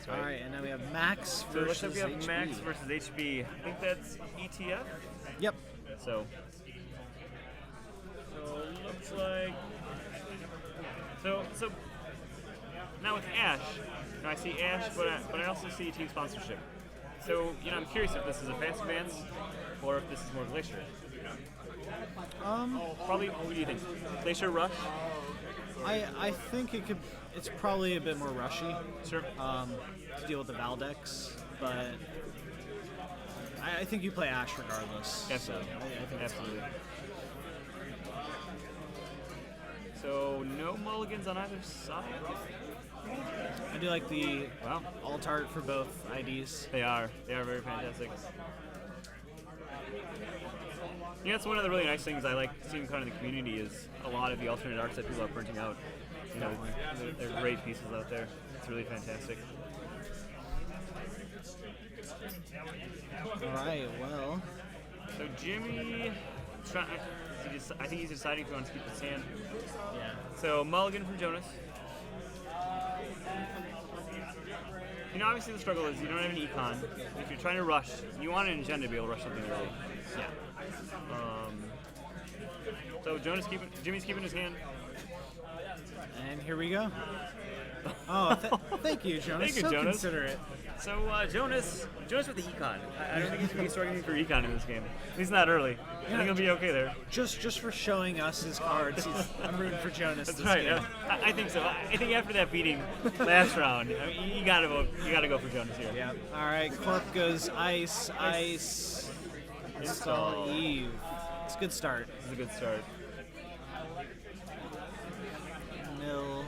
right? All right, and then we have Max So it looks versus like we have HB. Max versus HB. I think that's ETF. Yep. So looks like so now with Ash, I see Ash, but I also see team sponsorship. So I'm curious if this is a fast advance or if this is more Glacier. Probably. What do you think? Glacier Rush? I think it's probably a bit more rushy. Sure. To deal with the Valdex, but I think you play Ash regardless. Absolutely. So I think Absolutely. So no mulligans on either side. I do like the Wow. alt art for both IDs. They are very fantastic. That's one of the really nice things I like seeing kind of the community is a lot of the alternate arts that people are printing out. They're great pieces out there. It's really fantastic. All right, well. So Jimi, I think he's deciding if he wants to keep his hand. Yeah. So mulligan from Jonas. Obviously the struggle is you don't have an econ. If you're trying to rush, you want an agenda to be able to rush something early. Yeah. So Jimmy's keeping his hand. And here we go. Oh, thank you, Jonas. Thank you, so Jonas. considerate. So Jonas with the econ. I don't think he's going to be struggling for econ in this game. At least not early. I think he'll be okay there. Just for showing us his cards, I'm rooting for Jonas. That's this right. game. I think so. I think after that beating last round, you gotta go for Jonas here. Yeah. All right. Corp goes ice. Install Eve. It's a good start. This is a good start. Mill.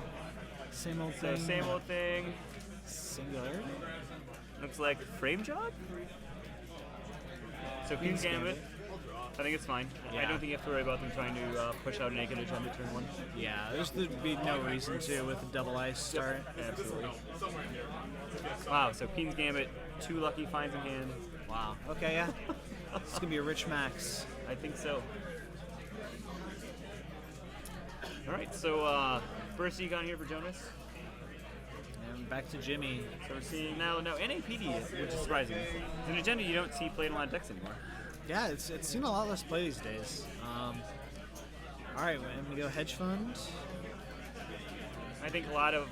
Same old So thing. same old thing. Singular. Looks like frame job. So Queen's Gambit. I think it's fine. Yeah. I don't think you have to worry about them trying to push out a naked agenda turn one. Yeah, there'd be no reason to with a double ice start. Absolutely. Wow, so Queen's Gambit, 2 lucky finds in hand. Wow. Okay, yeah. It's gonna be a rich max. I think so. Alright, so first econ here for Jonas. And back to Jimi. So we're seeing now NAPD, which is surprising. It's an agenda you don't see played in a lot of decks anymore. Yeah, it's seen a lot less play these days. All right, and we go hedge fund. I think a lot of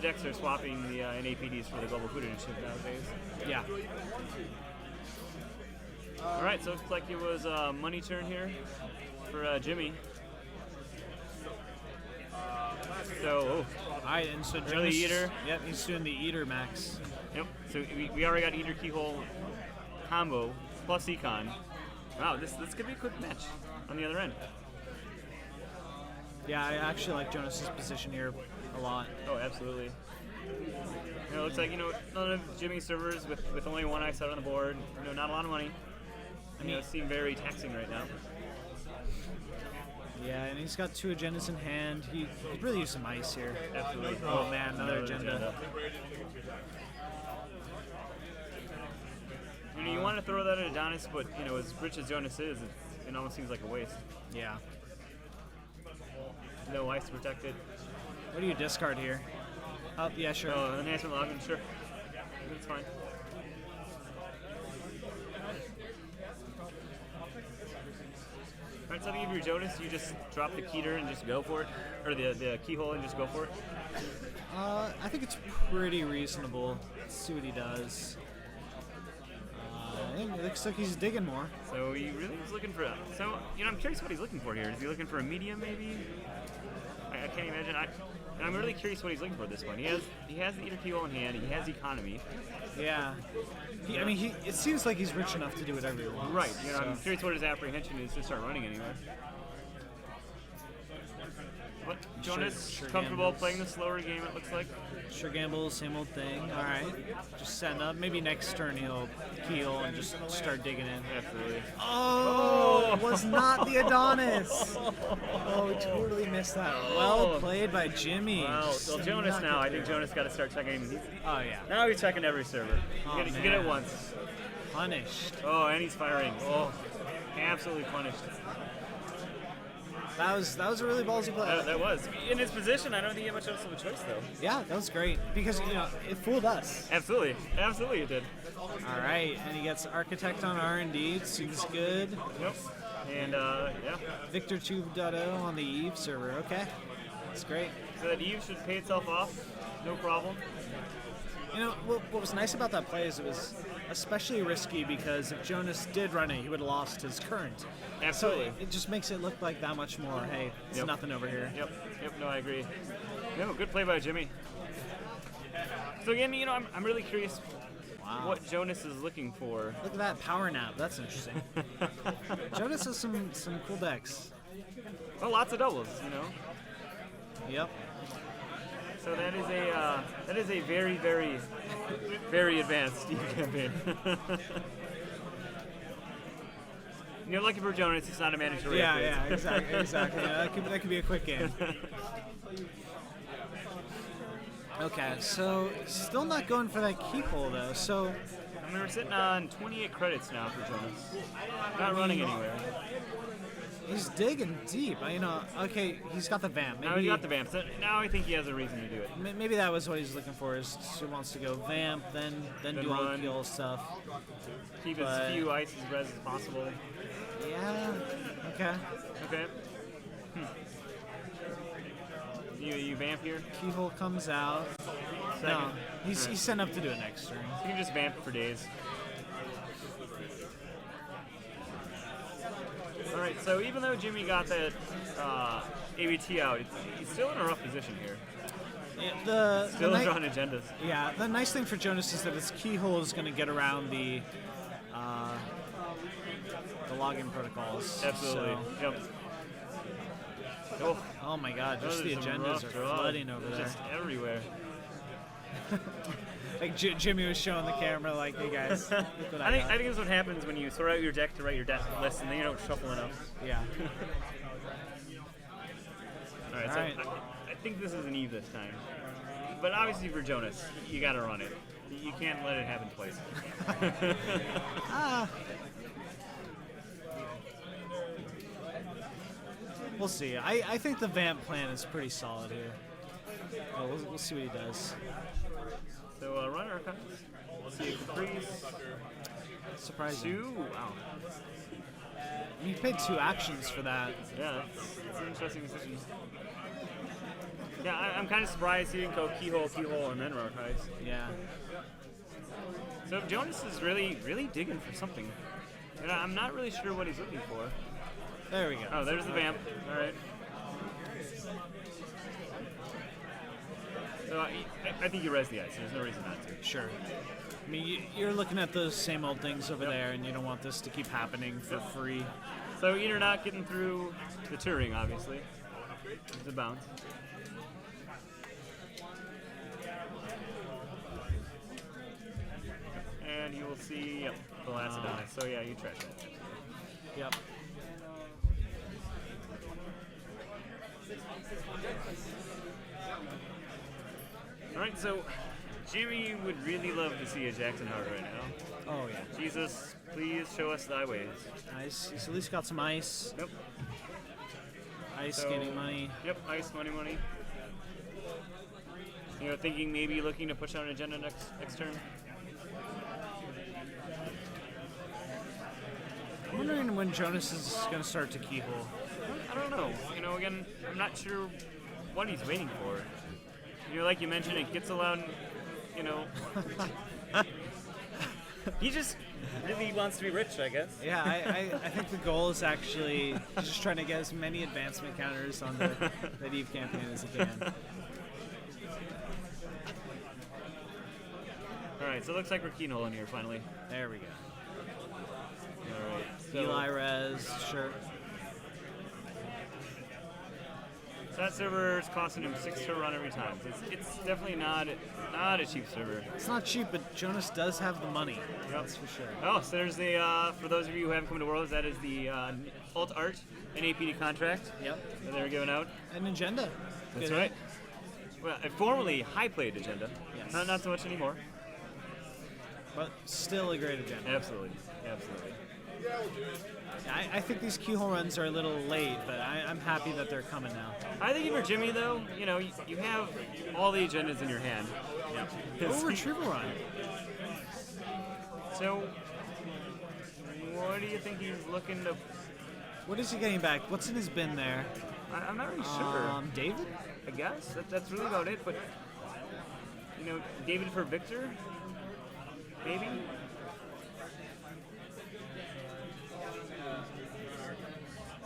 decks are swapping the NAPDs for the Global Food Initiative nowadays. Yeah. All right, so it looks like it was a money turn here for Jimi. So, All right, and so early Jonas, eater. Yep, he's doing the eater max. Yep. So we already got eater keyhole combo plus econ. Wow, this could be a quick match on the other end. Yeah, I actually like Jonas's position here a lot. Oh, absolutely. It looks like none of Jimmy's servers with only one ice out on the board. Not a lot of money. It seems very taxing right now. Yeah, and he's got 2 agendas in hand. He could really use some ice here. Absolutely. Oh man, another agenda. You want to throw that at Adonis, but as rich as Jonas is, it almost seems like a waste. Yeah. No ice protected. What do you discard here? Oh, yeah, sure. Oh, enhancement login, sure. That's fine. Alright, so I think if you're Jonas, you just drop the keter and just go for it, or the keyhole and just go for it. I think it's pretty reasonable. Let's see what he does. It looks like he's digging more. So he really is looking for. So I'm curious what he's looking for here. Is he looking for a medium maybe? I can't imagine. I'm really curious what he's looking for at this point. He has the eater keyhole in hand. He has economy. Yeah. It seems like he's rich enough to do whatever he wants. Right. I'm curious what his apprehension is to start running anywhere. But Jonas Sure comfortable gambles. playing the slower game. It looks like. Sure gamble, same old thing. All right. Just setting up. Maybe next turn he'll keel and just start digging in. Absolutely. Oh, it was not the Adonis. Oh, we totally missed that. Well played by Jimi. Well, Jonas now. I think Jonas got to start checking. Oh, yeah. Now he's checking every server. Oh, You get it man. once. Punished. Oh, and he's firing. Oh, absolutely punished. That was a really ballsy play. That was. In his position, I don't think he had much else of a choice, though. Yeah, that was great because it fooled us. Absolutely, absolutely, it did. All right, and he gets Architect on R&D. Seems good. Yep. And yeah. Victor 2.0 on the Eve server. Okay, that's great. So that Eve should pay itself off, no problem. What was nice about that play is it was especially risky because if Jonas did run it, he would have lost his current. Absolutely. So it just makes it look like that much more, hey, it's nothing over here. Yep, no, I agree. No, good play by Jimi. So again, I'm really curious what Jonas is looking for. Look at that power nap, that's interesting. Jonas has some cool decks. Well, lots of doubles, Yep. So that is a very, very, very advanced Steve campaign. You're lucky for Jonas, it's not a mandatory. Yeah, exactly. Yeah, that could be a quick game. Okay, so still not going for that keyhole though. So we're sitting on 28 credits now for Jonas. Not running anywhere. He's digging deep. Okay, he's got the vamp. Now he got the vamp. So now I think he has a reason to do it. Maybe that was what he's looking for. Is he wants to go vamp, then do all the kill stuff. Keep as few ices res as possible. Yeah. Okay. You vamp here? Keyhole comes out. Second. No, he's sent up to do it next turn. You can just vamp for days. Alright, so even though Jimi got that ABT out, he's still in a rough position here. Yeah, still drawing agendas. Yeah, the nice thing for Jonas is that his keyhole is going to get around the login protocols. Absolutely. So. Yep. Oh my god, just the agendas are flooding over there. Just everywhere. Like Jimi was showing the camera, like, hey guys, look what I think this is what happens when you sort out your deck to write your deck list, and then you don't shuffle enough. Yeah. All right. I think this is an Eve this time, but obviously for Jonas, you got to run it. You can't let it happen twice. We'll see. I think the vamp plan is pretty solid here. We'll see what he does. So runner comes. We'll see a Caprice. Surprising. 2? Wow. You paid 2 actions for that. Yeah, it's an interesting decision. Yeah, I'm kind of surprised he didn't go keyhole, and then Archives. Yeah. So Jonas is really, really digging for something. And I'm not really sure what he's looking for. There we go. Oh, there's the vamp. All right. So I think you res the ice. There's no reason not to. Sure. I mean, you're looking at those same old things over there, and you don't want this to keep happening for free. So either not getting through the Turing, obviously. It's a bounce. And you will see, the last Adonis. So yeah, you trash that. Yep. Alright, so Jimi would really love to see a Jackson Hart right now. Oh, yeah. Jesus, please show us thy ways. Nice. He's at least got some ice. Yep. Ice, gaining money. Yep, ice, money. Thinking maybe looking to push out an agenda next turn. I'm wondering when Jonas is going to start to keyhole. I don't know. Again, I'm not sure what he's waiting for. Like you mentioned, it gets allowed, he just really wants to be rich, I guess. Yeah, I think the goal is actually just trying to get as many advancement counters on the Eve campaign as he can. Alright, so it looks like we're keyholing here finally. There we go. Alright. So Eli res, sure. So that server is costing him 6 to run every time. So it's definitely not a cheap server. It's not cheap, but Jonas does have the money. Yep. That's for sure. Oh, so there's the, for those of you who haven't come to Worlds, that is the Alt Art and APD contract. Yep. That they were giving out. An agenda. That's right. Well, formerly high-played agenda. Yes. Not so much anymore. But still a great agenda. Absolutely. I think these keyhole runs are a little late, but I'm happy that they're coming now. I think if you're Jimi, though, you know, you have all the agendas in your hand. Oh, retrieval run. So, what do you think he's looking to... What is he getting back? What's in his bin there? I'm not really sure. David? I guess. That's really about it, but... You know, David for Victor? Maybe?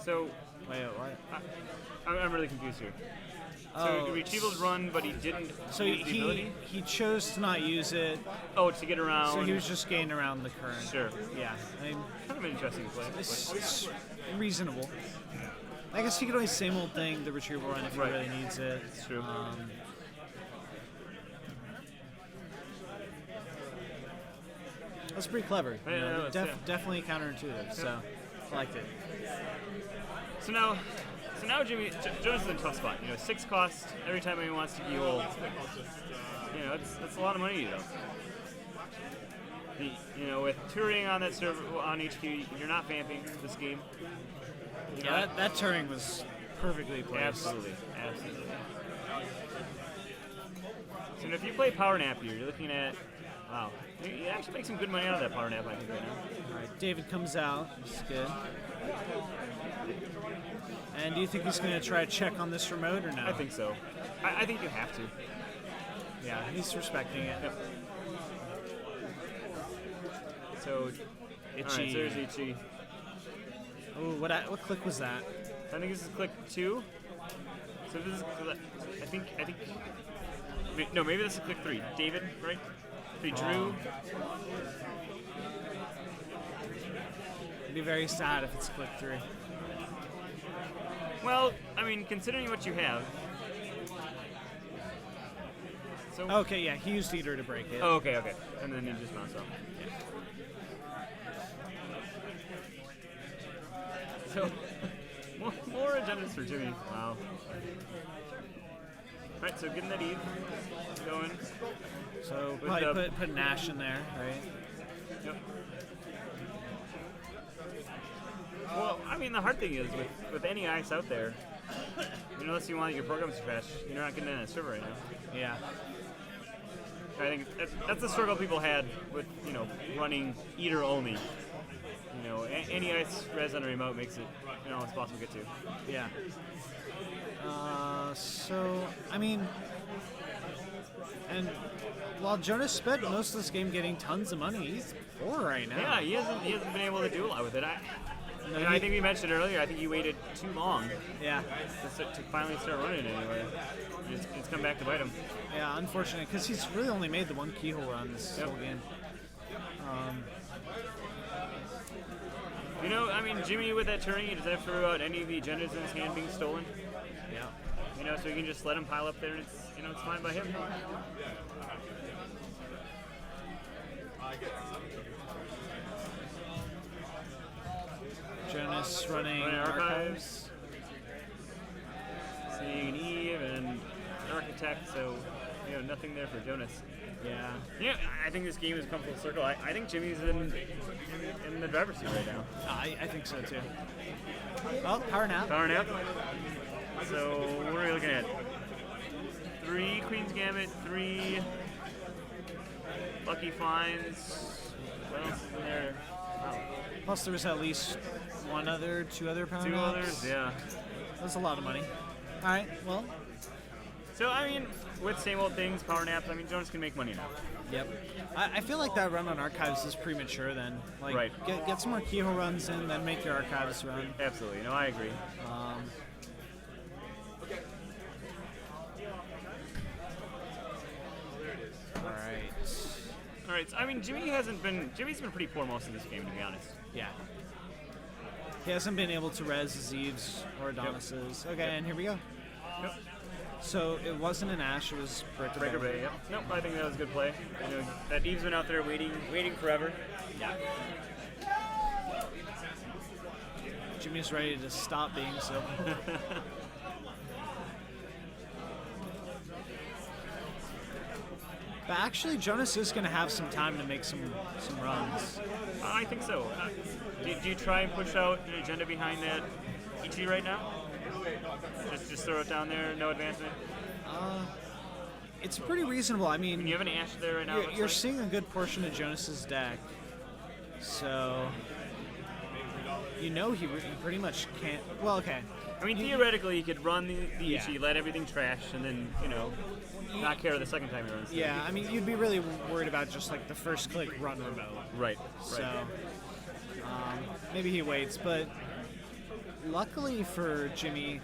So... Wait, what? I'm really confused here. So Oh, retrieval's run, but he didn't So use the ability? he chose to not use it, Oh, to get around. so he was just getting around the current. Sure. Yeah, I mean, Kind of an interesting play. it's reasonable. I guess he could always same old thing, the retrieval run, if he Right. really needs it. It's true. That's pretty clever. You Yeah, know, yeah, yeah. Definitely counterintuitive, so I liked it. So now Jimi, Jonas is in a tough spot. You know, 6 cost every time he wants to heal. You know, that's a lot of money, you know. You know, with touring on that server on HQ, you're not vamping this game. You know, Yeah, that turning was perfectly placed. absolutely. So if you play Power Nap here, you're looking at wow. You actually make some good money out of that Power Nap, I think, right now. All right, David comes out. That's good. And do you think he's going to try to check on this remote or no? I think so. I think you have to. Yeah, he's respecting it. Yep. So, Itchy. alright, so there's Itchy. Oh, what click was that? I think this is click 2. So this is, I think, no, maybe this is click 3. David, right? They drew. It'd be very sad if it's click 3. Well, I mean, considering what you have. So. Okay, yeah, he used Eater to break it. Oh, okay. And then he just bounced off. So, more agendas for Jimi. Wow. Alright, so getting that Eve going. So With probably put Nash in there, right? Yep. Well, I mean, the hard thing is with any ice out there, unless you want your programs to crash, you're not getting in a server right now. Yeah. I think that's the struggle people had with, you know, running Eater only. You know, any ice res on a remote makes it, you know, it's possible to get to. Yeah. So, I mean, and while Jonas spent most of this game getting tons of money, he's poor right now. Yeah, he hasn't been able to do a lot with it. I think we mentioned earlier, I think he waited too long Yeah. to finally start running it anyway. It's come back to bite him. Yeah, unfortunate, because he's really only made the one keyhole run this whole game. You know, I mean, Jimi with that turning, he doesn't have to worry about any of the agendas in his hand being stolen. Yeah. You know, so you can just let him pile up there and it's, you know, it's fine by him. Jonas running archives. Seeing an Eve and Architect, so, you know, nothing there for Jonas. Yeah. Yeah, I think this game has come full circle. I think Jimmy's in the driver's seat right now. I think so too. Oh, power nap. Power nap. So what are we looking at? 3 Queen's Gambit, 3 Lucky Finds. What else is in there? Wow. Plus there was at least 2 other power 2 naps. others, yeah. That's a lot of money. All right, well. So I mean, with same old things, power naps. I mean, Jonas can make money now. Yep. I feel like that run on archives is premature then. Like, Right. Get some more keyhole runs in, then make your archives run. Absolutely. No, I agree. All right. So, I mean, Jimmy's been pretty poor most of this game, to be honest. Yeah. He hasn't been able to res his Eves or Adonis's. Okay, and here we go. Yep. So it wasn't an Ash, it was Breaker Bay, yep. Nope, I think that was a good play. You know, that Eve's been out there waiting forever. Yeah. Jimmy's ready to stop being so. But actually, Jonas is going to have some time to make some runs. I think so. Do you try and push out an agenda behind that Ichi right now? Just throw it down there, no advancement? It's pretty reasonable. I mean, You have an Ash there right now? you're seeing a good portion of Jonas's deck. So, he pretty much can't. Well, okay. I mean, theoretically, you could run the Yeah. Ichi, let everything trash, and then, not care the second time he runs. Yeah, I mean, you'd be really worried about just like the first click run remote. Right. So, maybe he waits, but luckily for Jimmy,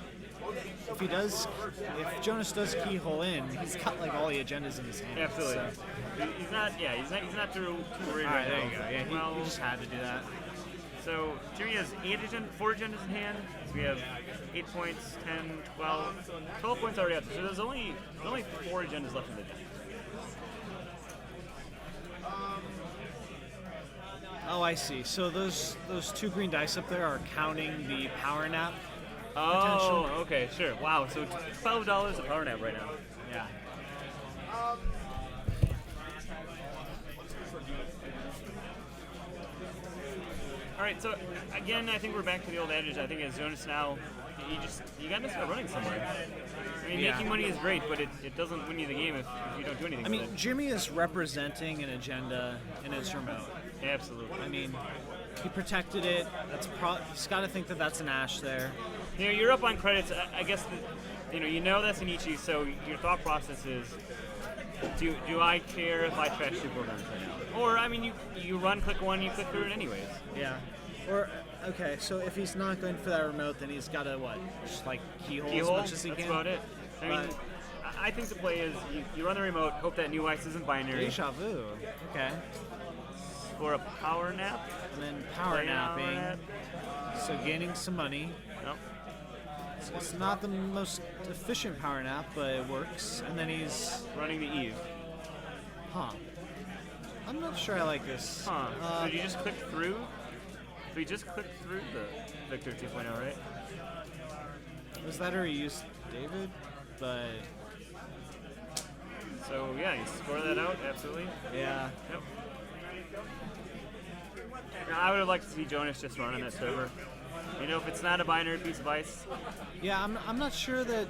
if Jonas does keyhole in, he's got like all the agendas in his hand. Absolutely. So. He's not too worried All right, right there now. you go. Yeah, he just had to do that. So Jimmy has 4 agendas in hand. So we have 8 points, 10, 12 points already out. So there's only 4 agendas left in the deck. Oh, I see. So those 2 green dice up there are counting the power nap. Oh, okay, sure. Wow, so $12 a power nap right now. Yeah. All right, so again, I think we're back to the old adage. I think as Jonas now, you got to start running somewhere. I mean, making money is great, but it doesn't win you the game if you don't do anything. I mean, with it. Jimmy is representing an agenda in his remote. Absolutely. I mean, he protected it. He's got to think that that's an Ash there. You're up on credits. I guess that's an Ichi. So your thought process is, do I care if I trash 2 programs right now? Or I mean, you run click 1, you click through it anyways. Yeah. Or okay, so if he's not going for that remote, then he's got to just like keyhole as much as he That's can. about it. I mean, I think the play is you run the remote, hope that new ice isn't binary. Deja vu. Okay. For a power nap. And then power Play napping. nap. So gaining some money. Nope. It's not the most efficient power nap, but it works. And then he's Running the Eve. I'm not sure I like this. So did you just click through? So you just clicked through the Victor 2.0, right? Was that or he used David? But So yeah, you score that out, absolutely. yeah. Yep. Now, I would have liked to see Jonas just run on that server. If it's not a binary piece of ice. Yeah, I'm not sure that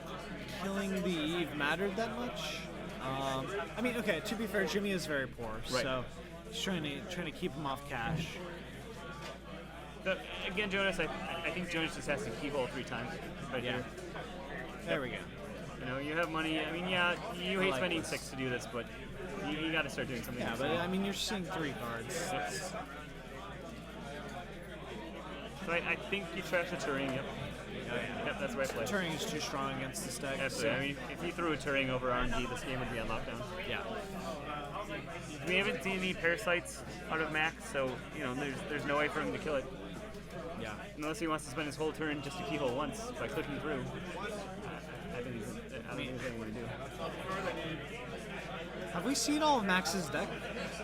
killing the Eve mattered that much. I mean, okay, to be fair, Jimmy is very poor, Right. so he's trying to keep him off cash. But again, Jonas, I think Jonas just has to keyhole 3 times right here. There we go. You have money. I mean, yeah, you hate like spending this. 6 to do this, but you got to start doing something. Yeah, else. but I mean, you're seeing 3 cards. 6. So I think you trash the Turing. Yep. Yep, that's the right play. Turing is too strong against this deck. Absolutely. So, I mean, if you threw a Turing over RNG, this game would be on lockdown. yeah. We haven't seen any parasites out of Max, so there's no way for him to kill it. Yeah. Unless he wants to spend his whole turn just to keyhole once by clicking through. I don't think there's anything to do. Have we seen all of Max's deck?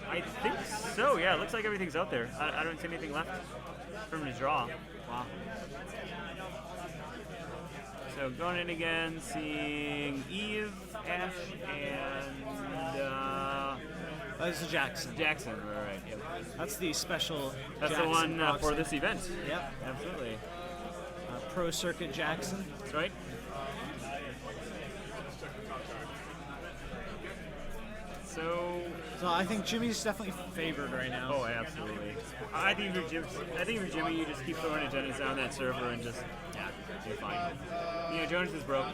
I think so, yeah. It looks like everything's out there. I don't see anything left for him to draw. Wow. So going in again, seeing Eve, Ash, and That's Jackson. Jackson. Right, yep. That's the special. That's Jackson the one for proxy. this event. Yep. Absolutely. Pro Circuit Jackson. That's right. So I think Jimmy's definitely favored right now. Oh, absolutely. I think for Jimmy, you just keep throwing agendas down that server and just you're fine. Jonas is broke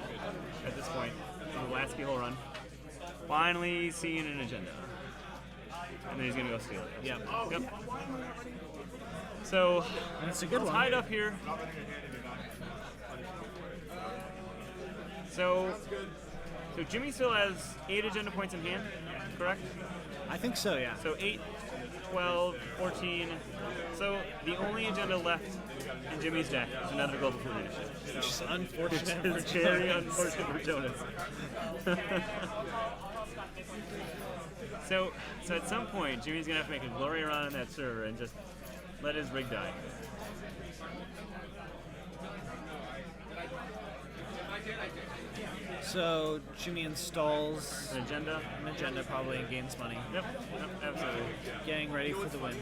at this point. The last keyhole run. Finally seeing an agenda, and then he's gonna go steal it. Yep. Yep. So And it's a good one. tied up here. So Jimmy still has 8 agenda points in hand, correct? I think so, yeah. So 8, 12, 14. So the only agenda left in Jimmy's deck is another Global Food Initiative. Which is unfortunate for It's very Jonas. unfortunate for Jonas. So at some point, Jimmy's going to have to make a glory run on that server and just let his rig die. So Jimi installs An agenda. an agenda probably and gains money. Yep, absolutely. Getting ready for the win.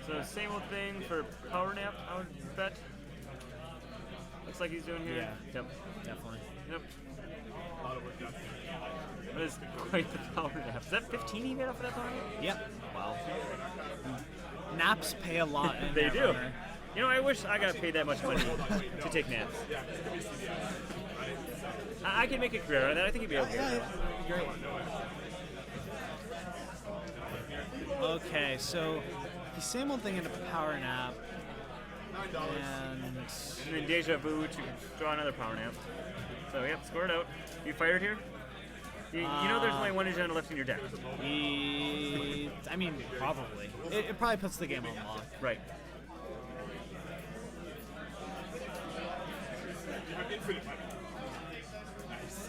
So same old thing for power nap, I would bet. Looks like he's doing here. Yeah. Yep. Definitely. Yep. That is quite the power nap. Is that 15 you get off of that power nap? Yep. Wow. Naps pay a lot in They do. Netrunner. You know, I wish I got paid that much money to take naps. I could make a career out of that. I think it'd be okay. Yeah, great. Okay, so the same old thing in a power nap. And then deja vu to draw another power nap. So, yep, score it out. You fired here? You know there's only one agenda left in your deck. I mean, probably. It probably puts the game on lock. Right.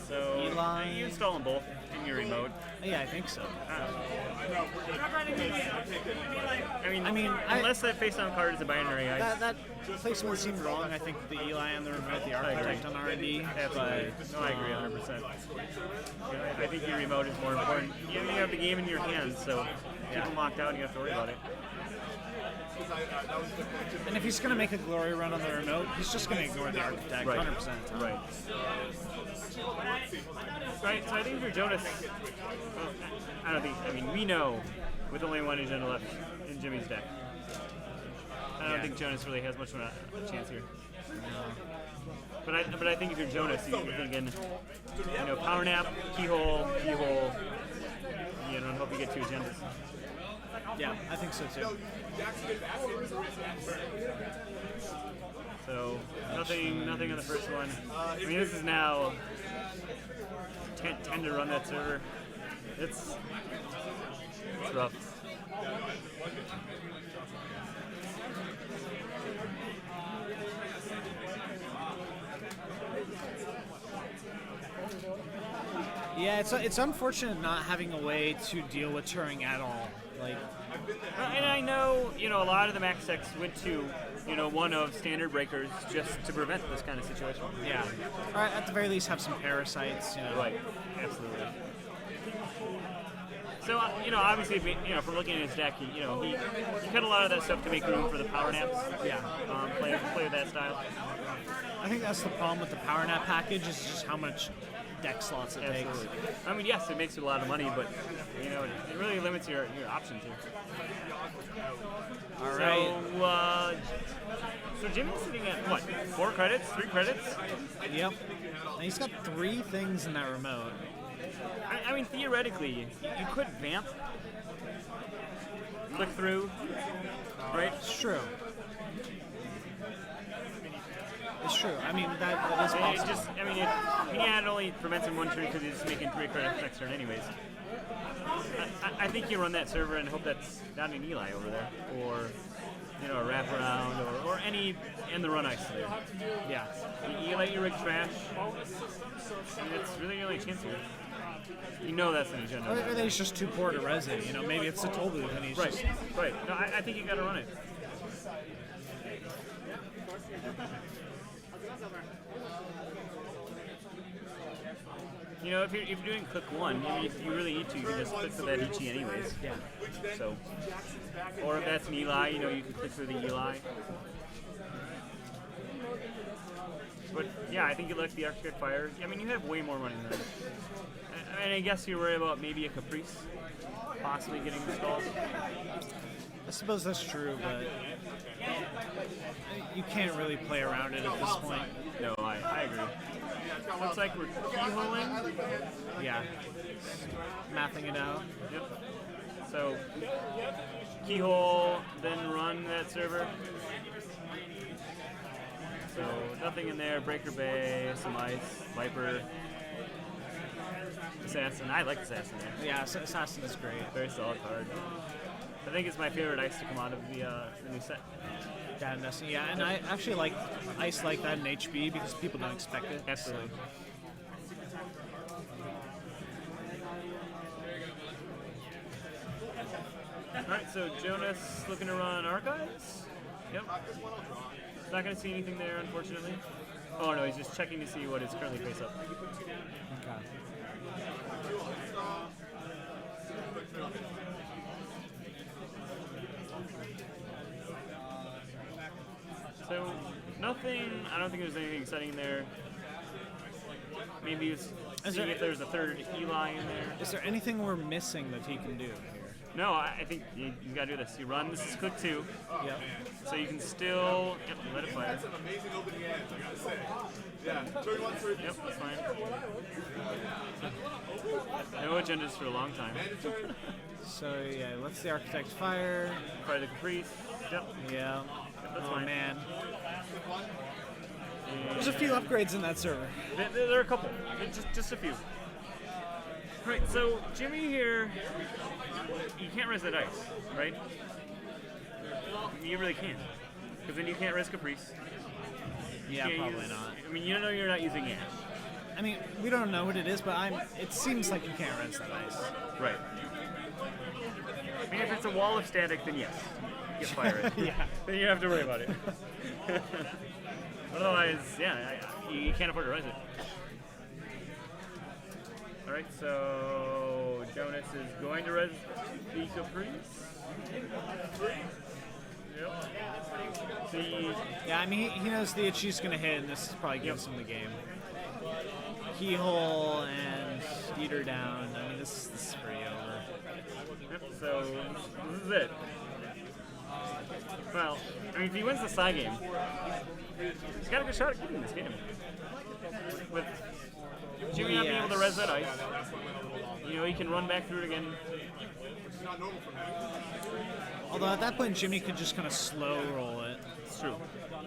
So, Eli. you install them both in your remote. Yeah, I think so. I mean, unless that face-down card is a binary, That placement seemed wrong. I think the Eli on the remote, the Architect on R&D. Absolutely. No, I agree 100%. I think your remote is more important. You have the game in your hands, so keep them locked out and you have to worry about it. And if he's going to make a glory run on the remote, he's just going to ignore the Architect 100%. Right. Right, so I think for Jonas, I mean, we know with only one agenda left in Jimmy's deck. I don't think Jonas really has much of a chance here. But I think if you're Jonas, you're thinking, power nap, keyhole, and hope you get 2 agendas. Yeah, I think so too. So nothing on the first one. I mean, this is now 10 to run that server. It's rough. Yeah, it's unfortunate not having a way to deal with Turing at all. And I know, a lot of the MaxX went to, one of standard breakers just to prevent this kind of situation. Yeah. Or at the very least have some parasites, Right. Absolutely. So, obviously, from looking at his deck, he cut a lot of that stuff to make room for the power naps. Yeah. Play with that style. I think that's the problem with the power nap package is just how much deck slots it takes. I mean, yes, it makes you a lot of money, but it really limits your options here. All right. So Jimmy's sitting at what? 4 credits? 3 credits? Yep. And he's got 3 things in that remote. I mean, theoretically, you could vamp, click through, right? It's true. It's true. I mean, that is possible. It only prevents him 1 turn because he's making 3 credits next turn anyways. I think you run that server and hope that's not an Eli over there, or a wraparound, or any in the run ice there. Yeah. You let your rig trash. And it's really your only chance here. That's an agenda. Or then he's just too poor to res it. Maybe it's a toll booth and he's right. No, I think you got to run it. If you're doing click 1, if you really need to, you can just click for that Ichi anyways. Yeah. So, or if that's an Eli, you can click for the Eli. But yeah, I think you let the Architect fire. I mean, you have way more money than that. I guess you're worried about maybe a Caprice possibly getting installed. I suppose that's true, but you can't really play around it at this point. No, I agree. Looks like we're keyholing. Yeah. Mathing it out. Yep. So, keyhole, then run that server. So, nothing in there. Breaker Bay, some ice, Viper, Assassin. I like Assassin there. Yeah, Assassin is great. Very solid card. I think it's my favorite ice to come out of the new set. Yeah, and I actually like ice like that in HB because people don't expect it. Absolutely. Alright, so Jonas looking to run Archives. Yep. Not going to see anything there, unfortunately. Oh no, he's just checking to see what is currently face up. Okay. So, nothing, I don't think there's anything exciting there. Maybe he's seeing if there's a third Eli in there. Is there anything we're missing that he can do here? No, I think you got to do this. You run, this is click 2. Yep. So you can still, let it fire. Yep, that's fine. No agendas for a long time. So yeah, let's the Architect fire. Fire the Caprice. Yep. Yeah. That's Oh fine. man. There's a few upgrades in that server. There are a couple. Just a few. Right, so Jimmy here, you can't res that ice, right? You really can't. Because then you can't res Caprice. Yeah, You can't probably use- not. I mean, you know you're not using Ash. I mean, we don't know what it is, but it seems like you can't rinse that ice. Right. I mean, if it's a wall of static, then yes. You fire it. Yeah. Then you have to worry about it. Otherwise, yeah, you can't afford to res it. Alright, so Jonas is going to res the Caprice. Yep. Yeah, I mean, he knows the Itchy's going to hit, and this probably gives him the game. Keyhole and Eater down. I mean, this is pretty over. Yep, so this is it. Well, I mean, if he wins the side game, he's got a good shot at keeping this game. With Jimmy not being able to res that ice, you know, he can run back through it again. Although at that point, Jimmy could just kind of slow roll it. It's true.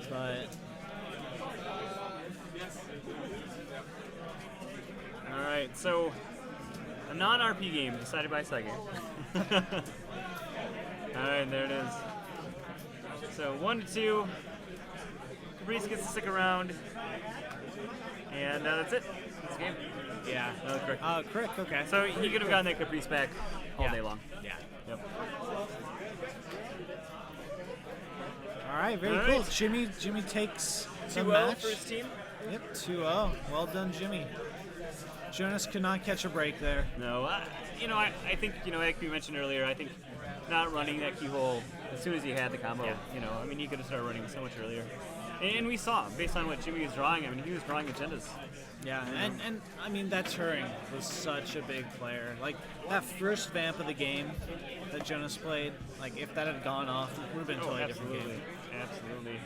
But Alright, so a non-RP game decided by side game. Alright, there it is. So 1-2. Caprice gets to stick around. And that's it. That's the game. yeah. Another crick. Crick, okay. So he could have gotten that Caprice back all Yeah. day long. Yeah. Yep. All right, very All cool. right. Jimmy takes the 2-0 match. for his team. Yep, 2-0. Well done, Jimmy. Jonas could not catch a break there. No, I think, like we mentioned earlier, I think not running that keyhole as soon as he had the combo, I mean, he could have started running so much earlier. And we saw, based on what Jimmy was drawing, I mean, he was drawing agendas. Yeah, and I mean, that Turing was such a big player. Like, that first vamp of the game that Jonas played, like, if that had gone off, it would have been a totally different game. Absolutely.